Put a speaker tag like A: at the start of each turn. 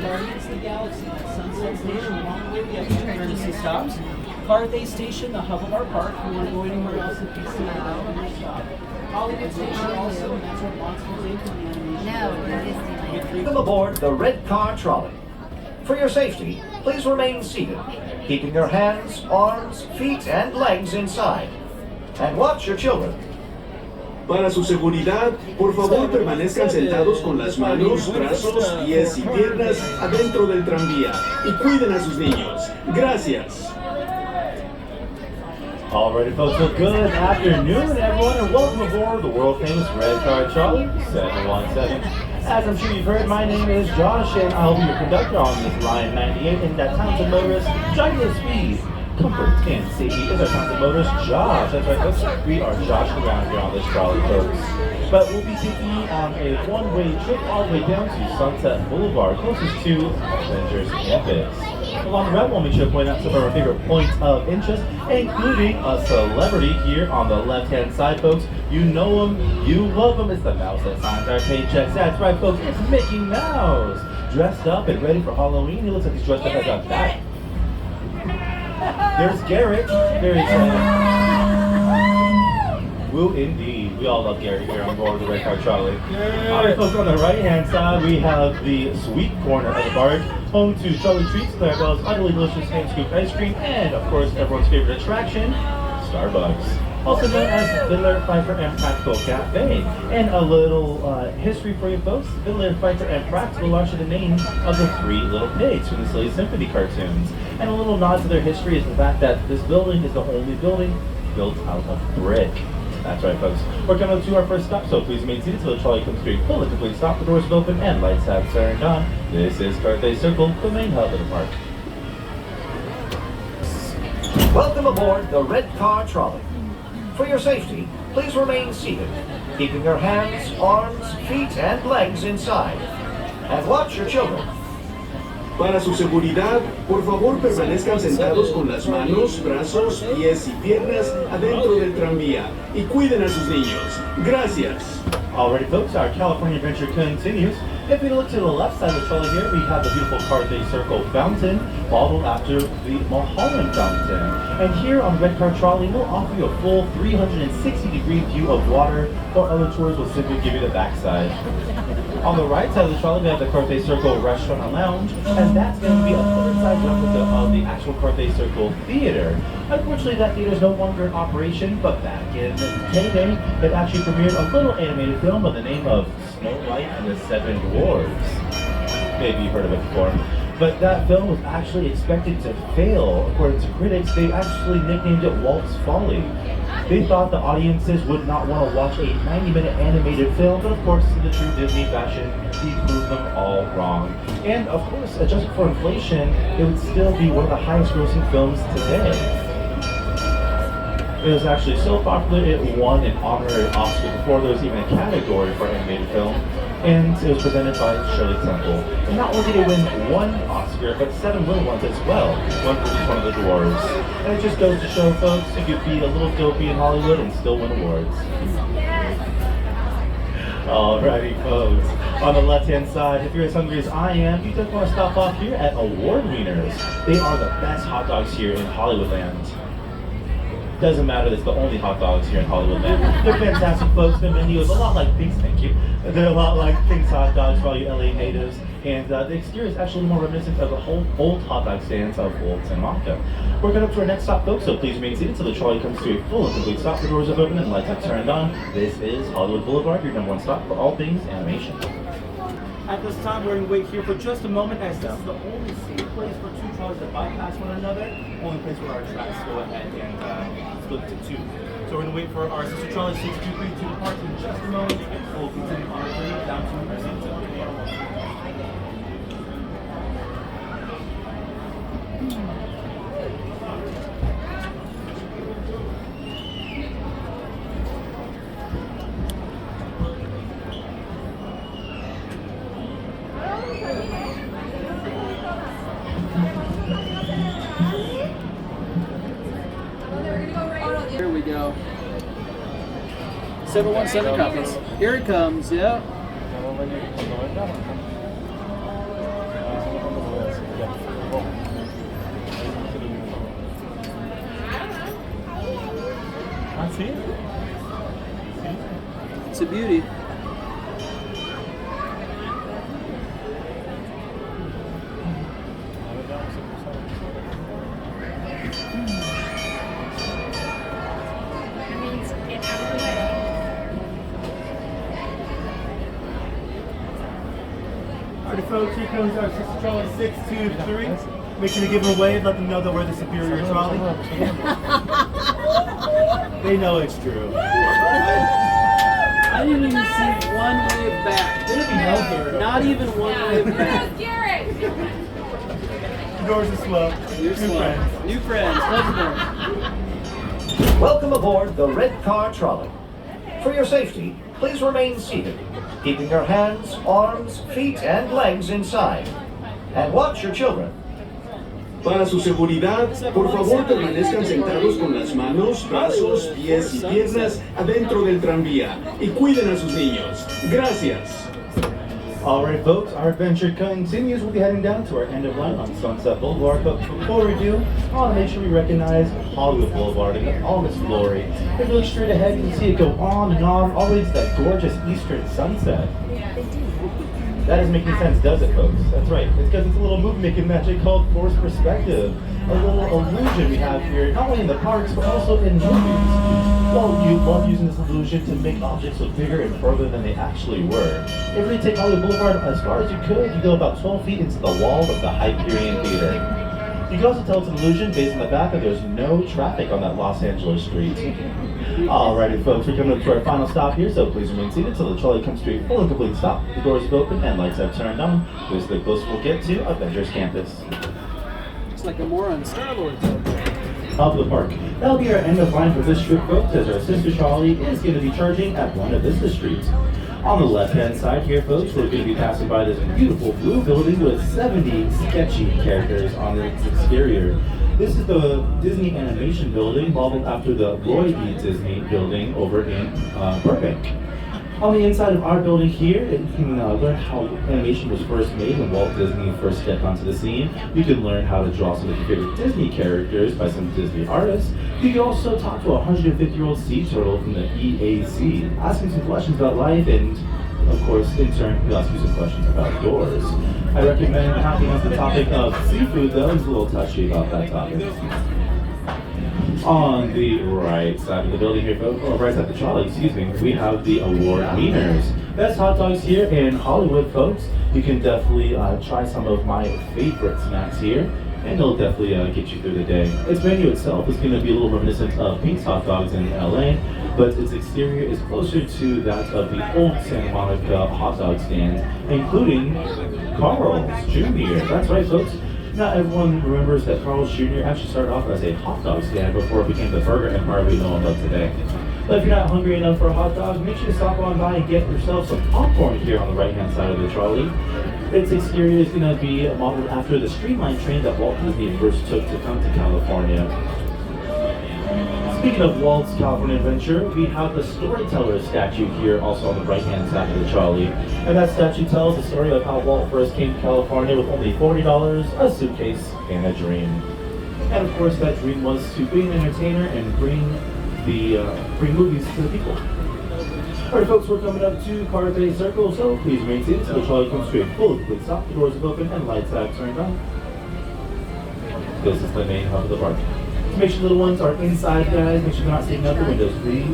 A: Guardians of the Galaxy, Sunset Station, along the way we have two emergency stops. Carthay Station, the hub of our park. We want to go anywhere else if you see another stop. Hollywood Station also, and that's where Monsters Inc. and the animation.
B: No, Disneyland.
C: Welcome aboard the Red Car Trolley. For your safety, please remain seated, keeping your hands, arms, feet, and legs inside. And watch your children.
D: Para su seguridad, por favor permanezcan sentados con las manos, brazos, pies y piernas adentro del tranvía y cuiden a sus niños. Gracias.
E: Alrighty folks, so good afternoon everyone and welcome aboard the world famous Red Car Trolley 717. As I'm sure you've heard, my name is Josh and I'll be your conductor on this Line 98 and that talented motorist, driving with speed, comfort, and safety is our talented motorist, Josh. That's right folks, we are joshing around here on this trolley folks. But we'll be taking you on a one-way trip all the way down to Sunset Boulevard, closest to Avengers Campus. Along the route, we'll make sure to point out some of our favorite points of interest, including a celebrity here on the left-hand side, folks. You know him, you love him. It's the mouse that signs our paychecks. That's right, folks. It's Mickey Mouse, dressed up and ready for Halloween. He looks like he's dressed up as a bat. There's Garrett. Very Woo indeed. We all love Garrett here on board the Red Car Trolley. Alright folks, on the right-hand side, we have the sweet corner of the barge, home to Charlie Treats, Clarabelle's utterly delicious hand-scooped ice cream, and of course, everyone's favorite attraction, Starbucks. Also known as Fiddler, Fifer, and Practical Cafe. And a little history for you folks. Fiddler, Fifer, and Practical are the names of the three little pigs from the Silly Symphony cartoons. And a little nod to their history is the fact that this building is the only building built out of brick. That's right, folks. We're coming to our first stop, so please remain seated until the trolley comes to a full and complete stop. The doors are open and lights have turned on. This is Carthay Circle, the main hub of the park.
C: Welcome aboard the Red Car Trolley. For your safety, please remain seated, keeping your hands, arms, feet, and legs inside. And watch your children.
D: Para su seguridad, por favor permanezcan sentados con las manos, brazos, pies y piernas adentro del tranvía y cuiden a sus niños. Gracias.
E: Alrighty folks, our California adventure continues. If we look to the left side of the trolley here, we have the beautiful Carthay Circle fountain, modeled after the Mulholland Fountain. And here on the Red Car Trolley, we'll offer you a full 360-degree view of water, or other tours will simply give you the backside. On the right side of the trolley, we have the Carthay Circle Restaurant and Lounge, and that's going to be a third-side replica of the actual Carthay Circle Theater. Unfortunately, that theater is no longer in operation, but back in the heyday, it actually premiered a little animated film by the name of Snow White and the Seven Dwarfs. Maybe you've heard of it before. But that film was actually expected to fail. According to critics, they actually nicknamed it Walt's Folly. They thought the audiences would not want to watch a 90-minute animated film, but of course, in the true Disney fashion, he proved them all wrong. And of course, adjusted for inflation, it would still be one of the highest grossing films today. It was actually so popular, it won an honorary Oscar before there was even a category for animated film. And it was presented by Shirley Temple. And not only did it win one Oscar, but 7 little ones as well. One for each one of the dwarves. And it just goes to show, folks, you could be a little dopey in Hollywood and still win awards. Alrighty, folks. On the left-hand side, if you're as hungry as I am, you just want to stop off here at Award Wieners. They are the best hot dogs here in Hollywoodland. Doesn't matter, it's the only hot dogs here in Hollywoodland. They're fantastic, folks. Their menu is a lot like Pink's, thank you. They're a lot like Pink's hot dogs for all you LA natives. And the exterior is actually more reminiscent of the whole old hot dog stands of Old Santa. We're going up to our next stop, folks, so please remain seated until the trolley comes to a full and complete stop. The doors are open and lights are turned on. This is Hollywood Boulevard, your #1 stop for all things animation. At this time, we're going to wait here for just a moment, as this is the only safe place for two trolleys to bypass one another. Only place where our tracks go ahead and split into two. So we're going to wait for our sister trolley 623 to depart in just a moment. We'll continue on our journey down to our seats.
A: Here we go. 717 copies. Here it comes, yeah. It's a beauty.
E: Alright folks, here comes our sister trolley 623. Make sure to give them a wave, let them know that we're the superior trolley. They know it's true.
A: I didn't even see one wave back. Not even one wave back.
E: The doors are slow.
A: You're slow.
E: Friends.
A: New friends. Close the door.
C: Welcome aboard the Red Car Trolley. For your safety, please remain seated, keeping your hands, arms, feet, and legs inside. And watch your children.
D: Para su seguridad, por favor permanezcan sentados con las manos, brazos, pies y piernas adentro del tranvía y cuiden a sus niños. Gracias.
E: Alright folks, our adventure continues. We'll be heading down to our end of line on Sunset Boulevard, but before we do, I want to make sure we recognize Hollywood Boulevard in all its glory. If you look straight ahead, you can see it go on and on, all the way to that gorgeous eastern sunset. That doesn't make any sense, does it, folks? That's right. It's because it's a little movie-making magic called forced perspective. A little illusion we have here, not only in the parks, but also in movies. Well, you love using this illusion to make objects look bigger and further than they actually were. If you really take Hollywood Boulevard as far as you could, you go about 12 feet into the wall of the Hyperion Theater. You can also tell it's an illusion based on the fact that there's no traffic on that Los Angeles street. Alrighty folks, we're coming up to our final stop here, so please remain seated until the trolley comes to a full and complete stop. The doors have opened and lights have turned on. This is the closest we'll get to Avengers Campus.
A: It's like a moron Star-Lord.
E: Of the park. That'll be our end of line for this trip, folks, as our sister trolley is going to be charging at Buena Vista Street. On the left-hand side here, folks, we're going to be passing by this beautiful blue building with 70 sketchy characters on its exterior. This is the Disney Animation Building, modeled after the Roy E. Disney building over in Burbank. On the inside of our building here, you can learn how animation was first made when Walt Disney first stepped onto the scene. You can learn how to draw some of your favorite Disney characters by some Disney artists. You can also talk to a 150-year-old sea turtle from the EAC, asking some questions about life, and of course, in turn, he'll ask you some questions about yours. I recommend hopping on the topic of seafood, though. He's a little touchy about that topic. On the right side of the building here, folks, or right side of the trolley, excuse me, we have the award winners. Best hot dogs here in Hollywood, folks. You can definitely try some of my favorite snacks here, and it'll definitely get you through the day. Its menu itself is going to be a little reminiscent of Pink's hot dogs in LA, but its exterior is closer to that of the old Santa Monica hot dog stand, including Carl's Jr. That's right, folks. Not everyone remembers that Carl's Jr. actually started off as a hot dog stand before it became the burger empire we know and love today. But if you're not hungry enough for a hot dog, make sure to stop on by and get yourself some popcorn here on the right-hand side of the trolley. Its exterior is going to be modeled after the streamlined train that Walt Disney first took to come to California. Speaking of Walt's California Adventure, we have the Storyteller statue here also on the right-hand side of the trolley. And that statue tells the story of how Walt first came to California with only $40, a suitcase, and a dream. And of course, that dream was to be an entertainer and bring movies to the people. Alright folks, we're coming up to Carthay Circle, so please remain seated until the trolley comes to a full complete stop. The doors have opened and lights have turned on. This is the main hub of the park. Make sure little ones are inside, guys. Make sure they're not sitting out the windows, please.